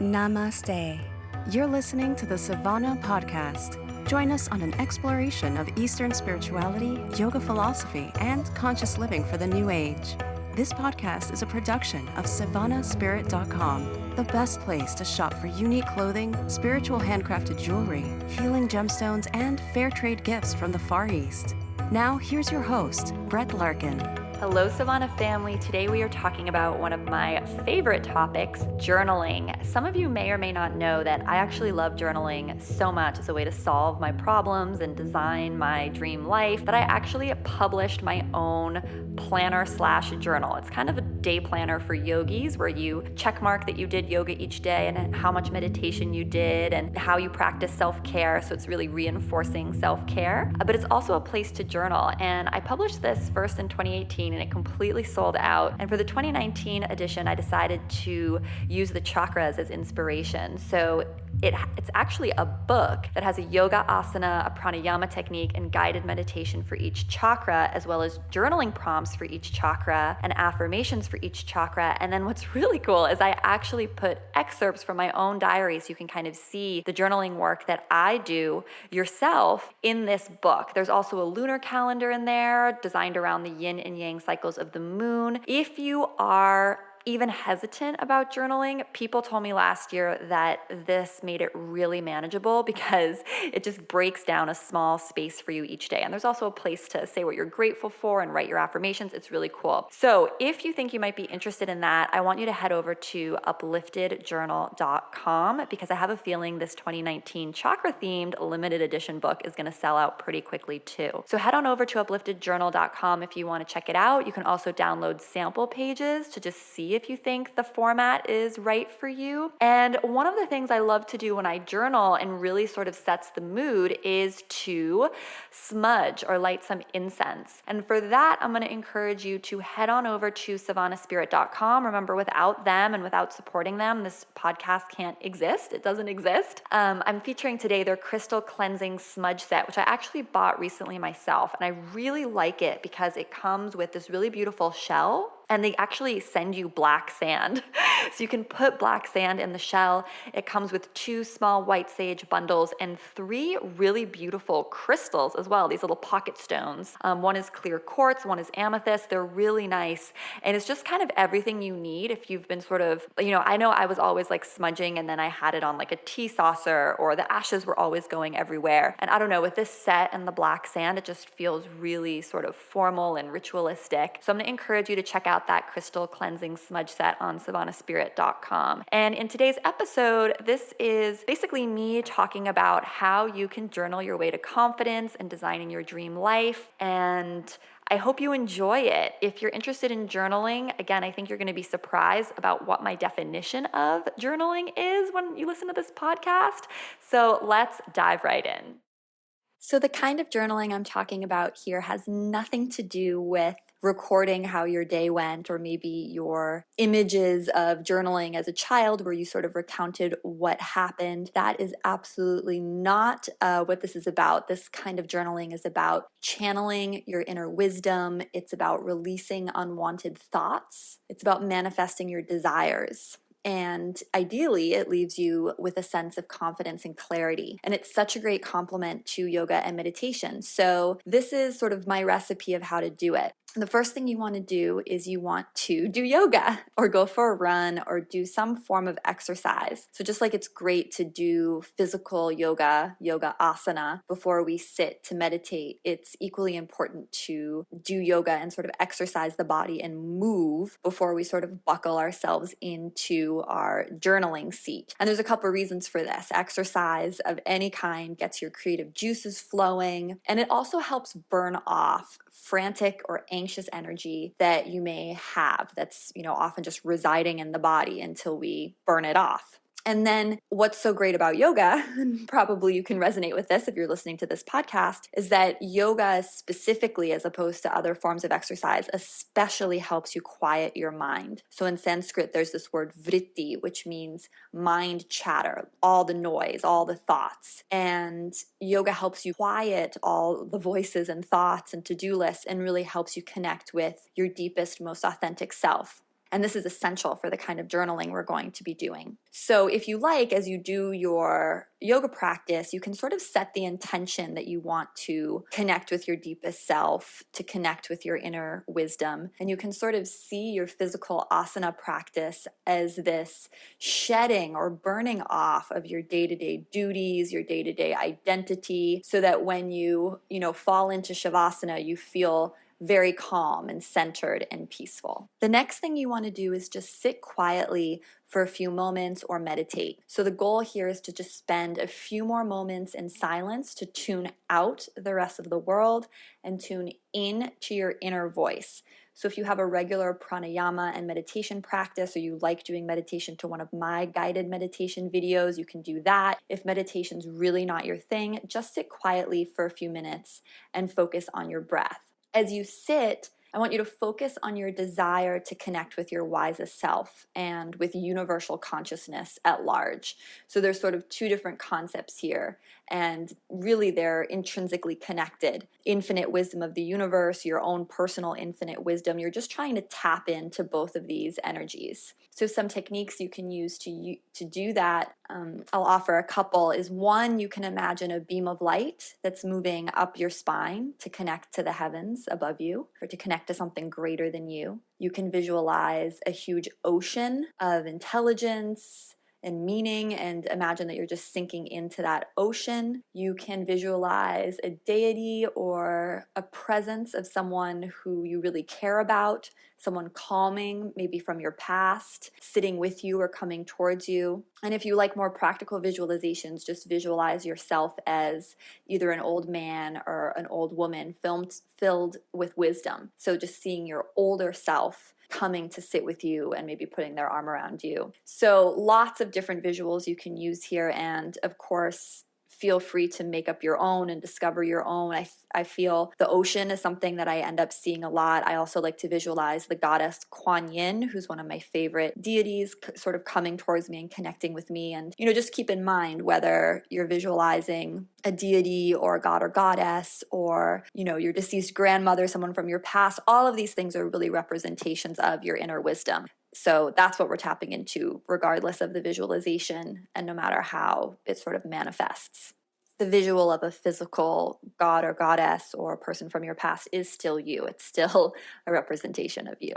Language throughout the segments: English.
Namaste. You're listening to the Savannah Podcast. Join us on an exploration of Eastern spirituality, yoga philosophy, and conscious living for the new age. This podcast is a production of SavannahSpirit.com, the best place to shop for unique clothing, spiritual handcrafted jewelry, healing gemstones, and fair trade gifts from the Far East. Now, here's your host, Brett Larkin. Hello, Savannah family. Today we are talking about one of my favorite topics, journaling. Some of you may or may not know that I actually love journaling so much as a way to solve my problems and design my dream life that I actually published my own planner/journal. It's kind of a day planner for yogis where you check mark that you did yoga each day and how much meditation you did and how you practice self-care. So it's really reinforcing self-care, but it's also a place to journal. And I published this first in 2018 and it completely sold out. And for the 2019 edition, I decided to use the chakras as inspiration. So it's actually a book that has a yoga asana, a pranayama technique, and guided meditation for each chakra, as well as journaling prompts for each chakra and affirmations for each chakra. And then what's really cool is I actually put excerpts from my own diary so you can kind of see the journaling work that I do yourself in this book. There's also a lunar calendar in there designed around the yin and yang cycles of the moon. If you are even hesitant about journaling, people told me last year that this made it really manageable because it just breaks down a small space for you each day. And there's also a place to say what you're grateful for and write your affirmations. It's really cool. So if you think you might be interested in that, I want you to head over to upliftedjournal.com because I have a feeling this 2019 chakra themed limited edition book is going to sell out pretty quickly too. So head on over to upliftedjournal.com if you want to check it out. You can also download sample pages to just see if you think the format is right for you. And one of the things I love to do when I journal and really sort of sets the mood is to smudge or light some incense. And for that, I'm going to encourage you to head on over to savannahspirit.com. Remember, without them and without supporting them, this podcast can't exist. It doesn't exist. I'm featuring today their crystal cleansing smudge set, which I actually bought recently myself. And I really like it because it comes with this really beautiful shell. And they actually send you black sand. So you can put black sand in the shell. It comes with 2 small white sage bundles and 3 really beautiful crystals as well, these little pocket stones. One is clear quartz, one is amethyst. They're really nice. And it's just kind of everything you need if you've been sort of, I know I was always like smudging and then I had it on like a tea saucer or the ashes were always going everywhere. And I don't know, with this set and the black sand, it just feels really sort of formal and ritualistic. So I'm gonna encourage you to check out that crystal cleansing smudge set on savannahspirit.com. And in today's episode, this is basically me talking about how you can journal your way to confidence and designing your dream life. And I hope you enjoy it. If you're interested in journaling, again, I think you're going to be surprised about what my definition of journaling is when you listen to this podcast. So let's dive right in. So the kind of journaling I'm talking about here has nothing to do with recording how your day went or maybe your images of journaling as a child where you sort of recounted what happened. That is absolutely not what this is about. This kind of journaling is about channeling your inner wisdom. It's about releasing unwanted thoughts. It's about manifesting your desires. And ideally, it leaves you with a sense of confidence and clarity. And it's such a great complement to yoga and meditation. So this is sort of my recipe of how to do it. The first thing you want to do is you want to do yoga or go for a run or do some form of exercise. So just like it's great to do physical yoga asana before we sit to meditate, it's equally important to do yoga and sort of exercise the body and move before we sort of buckle ourselves into our journaling seat. And there's a couple of reasons for this. Exercise of any kind gets your creative juices flowing, and it also helps burn off frantic or anxious energy that you may have that's, often just residing in the body until we burn it off. And then what's so great about yoga, and probably you can resonate with this if you're listening to this podcast, is that yoga specifically, as opposed to other forms of exercise, especially helps you quiet your mind. So in Sanskrit, there's this word vritti, which means mind chatter, all the noise, all the thoughts. And yoga helps you quiet all the voices and thoughts and to-do lists and really helps you connect with your deepest, most authentic self. And this is essential for the kind of journaling we're going to be doing. So if you like, as you do your yoga practice, you can sort of set the intention that you want to connect with your deepest self, to connect with your inner wisdom. And you can sort of see your physical asana practice as this shedding or burning off of your day-to-day duties, your day-to-day identity, so that when you fall into shavasana, you feel very calm and centered and peaceful. The next thing you want to do is just sit quietly for a few moments or meditate. So the goal here is to just spend a few more moments in silence to tune out the rest of the world and tune in to your inner voice. So if you have a regular pranayama and meditation practice, or you like doing meditation to one of my guided meditation videos, you can do that. If meditation's really not your thing, just sit quietly for a few minutes and focus on your breath. As you sit, I want you to focus on your desire to connect with your wisest self and with universal consciousness at large. So there's sort of two different concepts here, and really they're intrinsically connected. Infinite wisdom of the universe, your own personal infinite wisdom. You're just trying to tap into both of these energies. So some techniques you can use to do that, I'll offer a couple, is one, you can imagine a beam of light that's moving up your spine to connect to the heavens above you, or to connect to something greater than you. You can visualize a huge ocean of intelligence and meaning, and imagine that you're just sinking into that ocean. You can visualize a deity or a presence of someone who you really care about, someone calming, maybe from your past, sitting with you or coming towards you. And if you like more practical visualizations, just visualize yourself as either an old man or an old woman filled with wisdom. So just seeing your older self coming to sit with you and maybe putting their arm around you. So lots of different visuals you can use here, and of course, feel free to make up your own and discover your own. I feel the ocean is something that I end up seeing a lot. I also like to visualize the goddess Kuan Yin, who's one of my favorite deities, sort of coming towards me and connecting with me. And, just keep in mind whether you're visualizing a deity or a god or goddess, or, your deceased grandmother, someone from your past, all of these things are really representations of your inner wisdom. So that's what we're tapping into, regardless of the visualization and no matter how it sort of manifests. The visual of a physical god or goddess or a person from your past is still you. It's still a representation of you.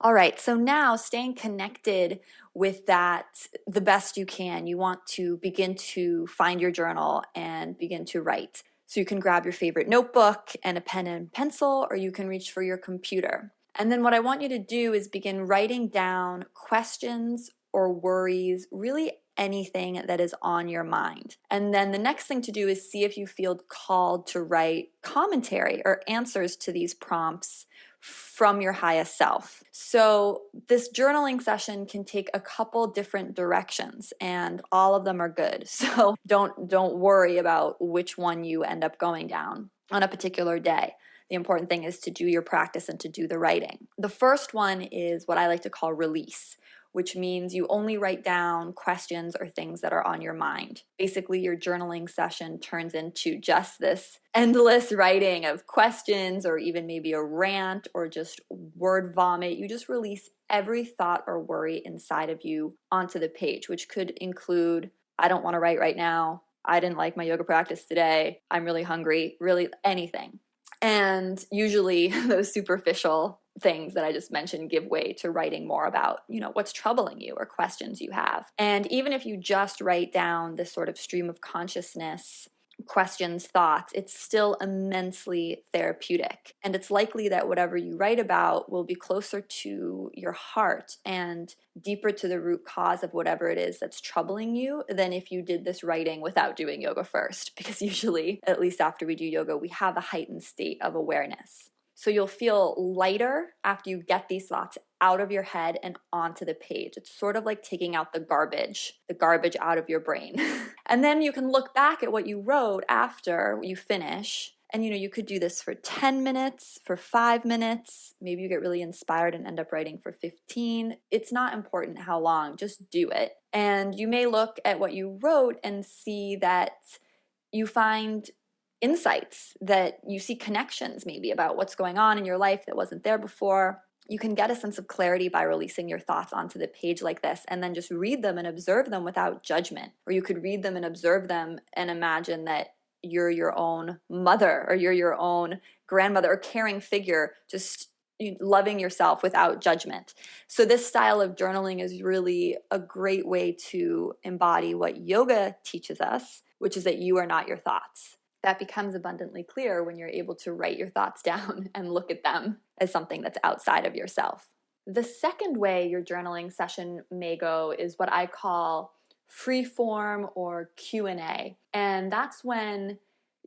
All right, so now staying connected with that the best you can, you want to begin to find your journal and begin to write. So you can grab your favorite notebook and a pen and pencil, or you can reach for your computer. And then what I want you to do is begin writing down questions or worries, really anything that is on your mind. And then the next thing to do is see if you feel called to write commentary or answers to these prompts from your highest self. So this journaling session can take a couple different directions, and all of them are good. So don't worry about which one you end up going down on a particular day. The important thing is to do your practice and to do the writing. The first one is what I like to call release, which means you only write down questions or things that are on your mind. Basically, your journaling session turns into just this endless writing of questions, or even maybe a rant or just word vomit. You just release every thought or worry inside of you onto the page, which could include, I don't want to write right now, I didn't like my yoga practice today, I'm really hungry, really anything. And usually those superficial things that I just mentioned give way to writing more about, what's troubling you or questions you have. And even if you just write down this sort of stream of consciousness, questions, thoughts, it's still immensely therapeutic. And it's likely that whatever you write about will be closer to your heart and deeper to the root cause of whatever it is that's troubling you than if you did this writing without doing yoga first. Because usually, at least after we do yoga, we have a heightened state of awareness. So you'll feel lighter after you get these thoughts out of your head and onto the page. It's sort of like taking out the garbage out of your brain. And then you can look back at what you wrote after you finish. And you could do this for 10 minutes, for 5 minutes. Maybe you get really inspired and end up writing for 15. It's not important how long, just do it. And you may look at what you wrote and see that you find insights, that you see connections maybe about what's going on in your life that wasn't there before. You can get a sense of clarity by releasing your thoughts onto the page like this, and then just read them and observe them without judgment. Or you could read them and observe them and imagine that you're your own mother, or you're your own grandmother or caring figure, just loving yourself without judgment. So this style of journaling is really a great way to embody what yoga teaches us, which is that you are not your thoughts. That becomes abundantly clear when you're able to write your thoughts down and look at them as something that's outside of yourself. The second way your journaling session may go is what I call free form or Q&A. And that's when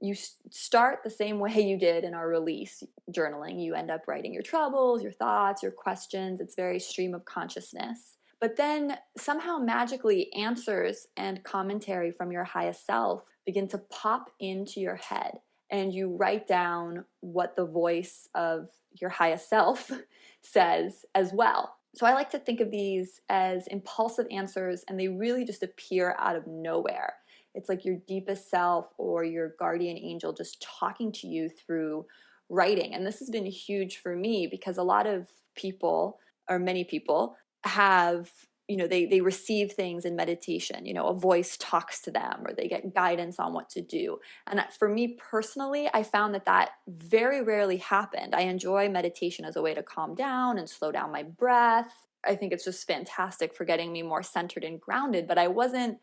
you start the same way you did in our release journaling. You end up writing your troubles, your thoughts, your questions. It's very stream of consciousness. But then somehow magically answers and commentary from your highest self begin to pop into your head, and you write down what the voice of your highest self says as well. So I like to think of these as impulsive answers, and they really just appear out of nowhere. It's like your deepest self or your guardian angel just talking to you through writing. And this has been huge for me because a lot of people, or many people, have, they receive things in meditation. A voice talks to them, or they get guidance on what to do. And for me personally, I found that very rarely happened. I enjoy meditation as a way to calm down and slow down my breath. I think it's just fantastic for getting me more centered and grounded, but I wasn't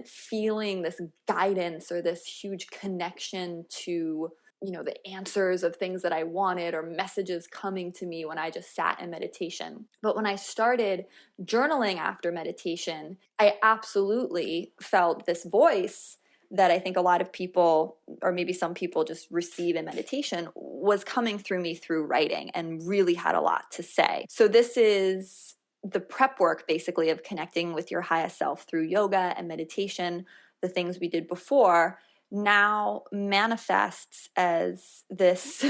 feeling this guidance or this huge connection to, the answers of things that I wanted or messages coming to me when I just sat in meditation. But when I started journaling after meditation, I absolutely felt this voice that I think a lot of people, or maybe some people, just receive in meditation, was coming through me through writing and really had a lot to say. So this is the prep work basically of connecting with your highest self through yoga and meditation. The things we did before now manifests as this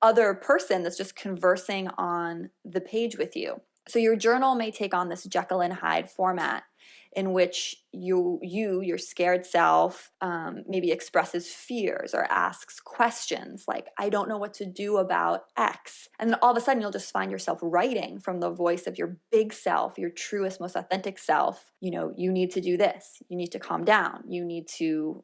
other person that's just conversing on the page with you. So your journal may take on this Jekyll and Hyde format, in which your scared self maybe expresses fears or asks questions like, I don't know what to do about X. And then all of a sudden you'll just find yourself writing from the voice of your big self, your truest, most authentic self. You need to do this. You need to calm down. You need to,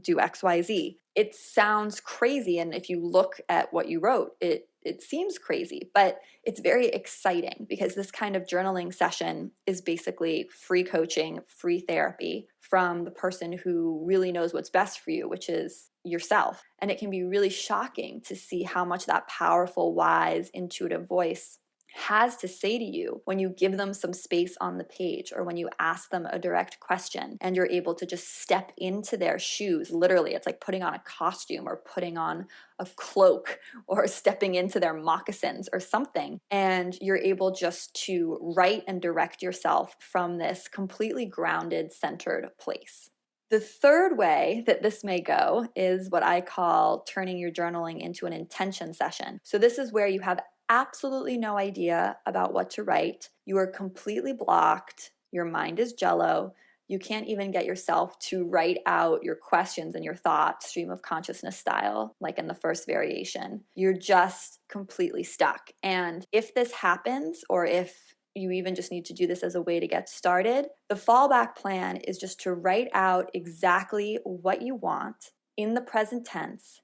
do X, Y, Z. It sounds crazy. And if you look at what you wrote, it seems crazy, but it's very exciting because this kind of journaling session is basically free coaching, free therapy from the person who really knows what's best for you, which is yourself. And it can be really shocking to see how much that powerful, wise, intuitive voice has to say to you when you give them some space on the page, or when you ask them a direct question and you're able to just step into their shoes. Literally, it's like putting on a costume or putting on a cloak or stepping into their moccasins or something. And you're able just to write and direct yourself from this completely grounded, centered place. The third way that this may go is what I call turning your journaling into an intention session. So this is where you have absolutely no idea about what to write. You are completely blocked. Your mind is jello. You can't even get yourself to write out your questions and your thoughts, stream of consciousness style, like in the first variation. You're just completely stuck. And if this happens, or if you even just need to do this as a way to get started, the fallback plan is just to write out exactly what you want in the present tense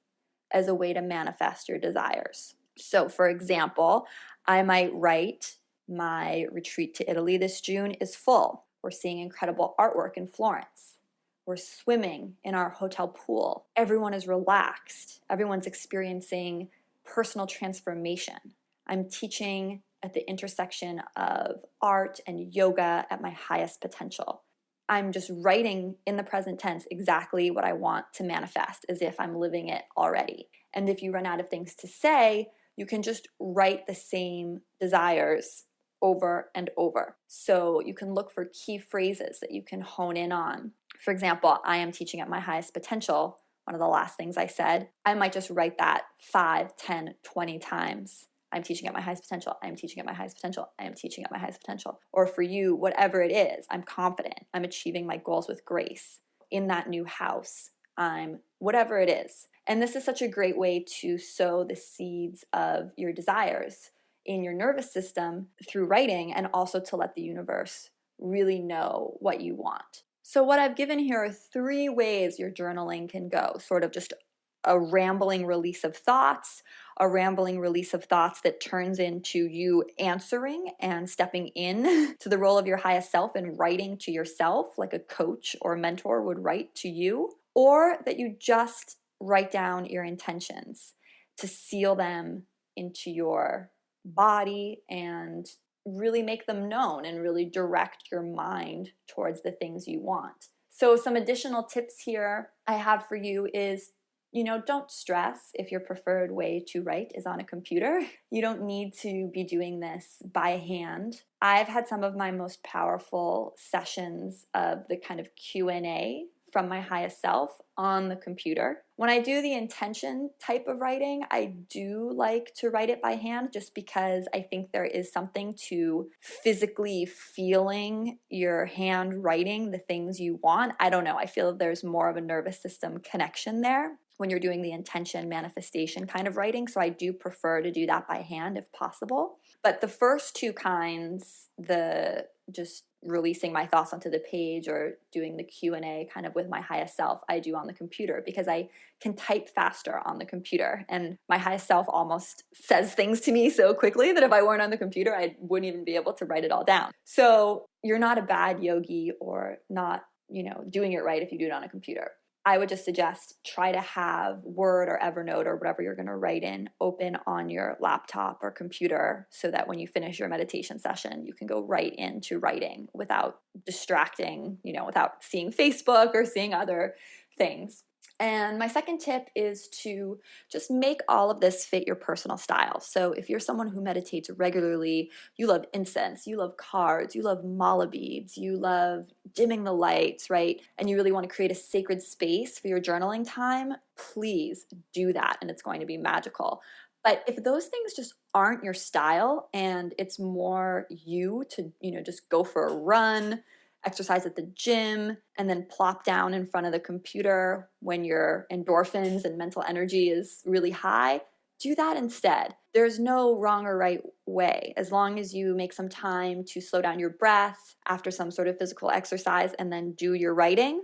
as a way to manifest your desires. So for example, I might write, my retreat to Italy this June is full. We're seeing incredible artwork in Florence. We're swimming in our hotel pool. Everyone is relaxed. Everyone's experiencing personal transformation. I'm teaching at the intersection of art and yoga at my highest potential. I'm just writing in the present tense exactly what I want to manifest, as if I'm living it already. And if you run out of things to say, you can just write the same desires over and over. So you can look for key phrases that you can hone in on. For example, I am teaching at my highest potential. One of the last things I said, I might just write that 5, 10, 20 times. I'm teaching at my highest potential. I am teaching at my highest potential. I am teaching at my highest potential. Or for you, whatever it is, I'm confident. I'm achieving my goals with grace. In that new house, I'm whatever it is. And this is such a great way to sow the seeds of your desires in your nervous system through writing, and also to let the universe really know what you want. So what I've given here are 3 ways your journaling can go, sort of just a rambling release of thoughts, a rambling release of thoughts that turns into you answering and stepping in to the role of your highest self and writing to yourself like a coach or mentor would write to you, or that you just write down your intentions to seal them into your body and really make them known and really direct your mind towards the things you want. So some additional tips here I have for you is, don't stress if your preferred way to write is on a computer. You don't need to be doing this by hand. I've had some of my most powerful sessions of the kind of Q&A from my highest self on the computer. When I do the intention type of writing, I do like to write it by hand just because I think there is something to physically feeling your hand writing the things you want. I don't know. I feel there's more of a nervous system connection there when you're doing the intention manifestation kind of writing. So I do prefer to do that by hand if possible. But the first 2 kinds, the just releasing my thoughts onto the page or doing the Q&A kind of with my highest self, I do on the computer because I can type faster on the computer. And my highest self almost says things to me so quickly that if I weren't on the computer, I wouldn't even be able to write it all down. So you're not a bad yogi or not, doing it right if you do it on a computer. I would just suggest try to have Word or Evernote or whatever you're going to write in open on your laptop or computer so that when you finish your meditation session, you can go right into writing without distracting, without seeing Facebook or seeing other things. And my second tip is to just make all of this fit your personal style. So if you're someone who meditates regularly, you love incense, you love cards, you love mala beads, you love dimming the lights, right? And you really want to create a sacred space for your journaling time, please do that. And it's going to be magical. But if those things just aren't your style and it's more you to, just go for a run, exercise at the gym, and then plop down in front of the computer when your endorphins and mental energy is really high, do that instead. There's no wrong or right way. As long as you make some time to slow down your breath after some sort of physical exercise and then do your writing,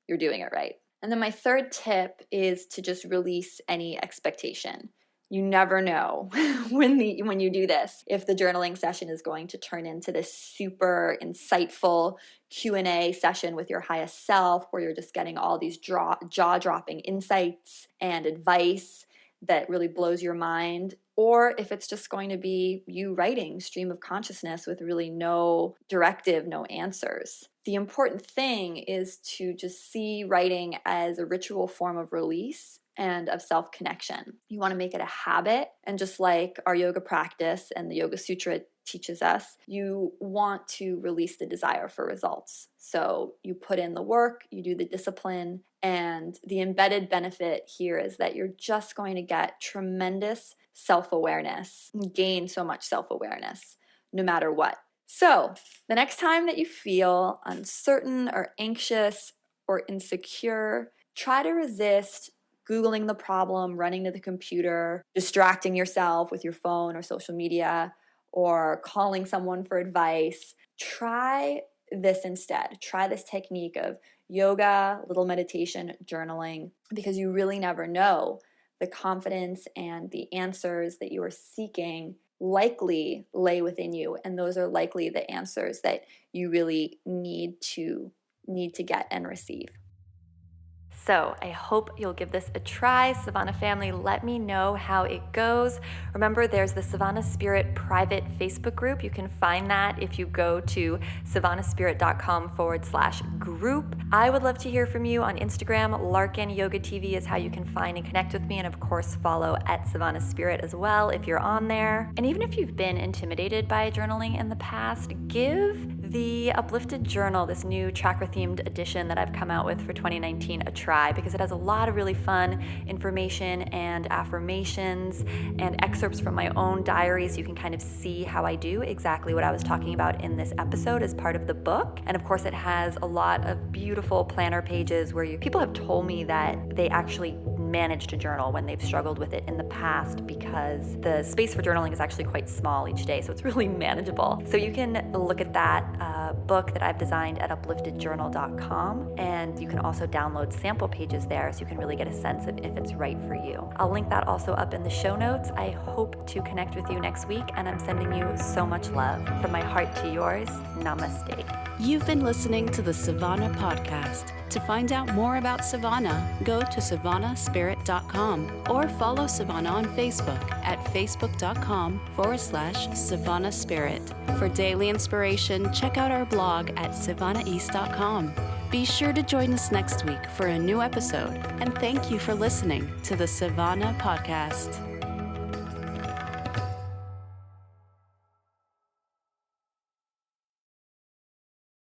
you're doing it right. And then my third tip is to just release any expectation. You never know when you do this if the journaling session is going to turn into this super insightful Q&A session with your highest self where you're just getting all these jaw-dropping insights and advice that really blows your mind, or if it's just going to be you writing stream of consciousness with really no directive, no answers. The important thing is to just see writing as a ritual form of release and of self-connection. You want to make it a habit, and just like our yoga practice and the Yoga Sutra teaches us, you want to release the desire for results. So you put in the work, you do the discipline, and the embedded benefit here is that you're just going to get tremendous self-awareness, gain so much self-awareness, no matter what. So the next time that you feel uncertain or anxious or insecure, try to resist Googling the problem, running to the computer, distracting yourself with your phone or social media, or calling someone for advice. Try this instead. Try this technique of yoga, little meditation, journaling, because you really never know. The confidence and the answers that you are seeking likely lay within you, and those are likely the answers that you really need to get and receive. So I hope you'll give this a try. Savannah family, let me know how it goes. Remember, there's the Savannah Spirit private Facebook group. You can find that if you go to savannahspirit.com/group. I would love to hear from you on Instagram. Larkin Yoga TV is how you can find and connect with me. And of course, follow at Savannah Spirit as well if you're on there. And even if you've been intimidated by journaling in the past, give the Uplifted Journal, this new chakra-themed edition that I've come out with for 2019, a try, because it has a lot of really fun information and affirmations and excerpts from my own diaries. You can kind of see how I do exactly what I was talking about in this episode as part of the book. And of course, it has a lot of beautiful planner pages where people have told me that they actually manage to journal when they've struggled with it in the past, because the space for journaling is actually quite small each day, so it's really manageable. So you can look at that book that I've designed at upliftedjournal.com, and you can also download sample pages there so you can really get a sense of if it's right for you. I'll link that also up in the show notes. I hope to connect with you next week, and I'm sending you so much love. From my heart to yours, namaste. You've been listening to the Savannah Podcast. To find out more about Savannah, go to savannahspirit.com or follow Savannah on Facebook at facebook.com/Savannah Spirit. For daily inspiration, check out our blog at savannaeast.com. Be sure to join us next week for a new episode, and thank you for listening to the Savannah Podcast.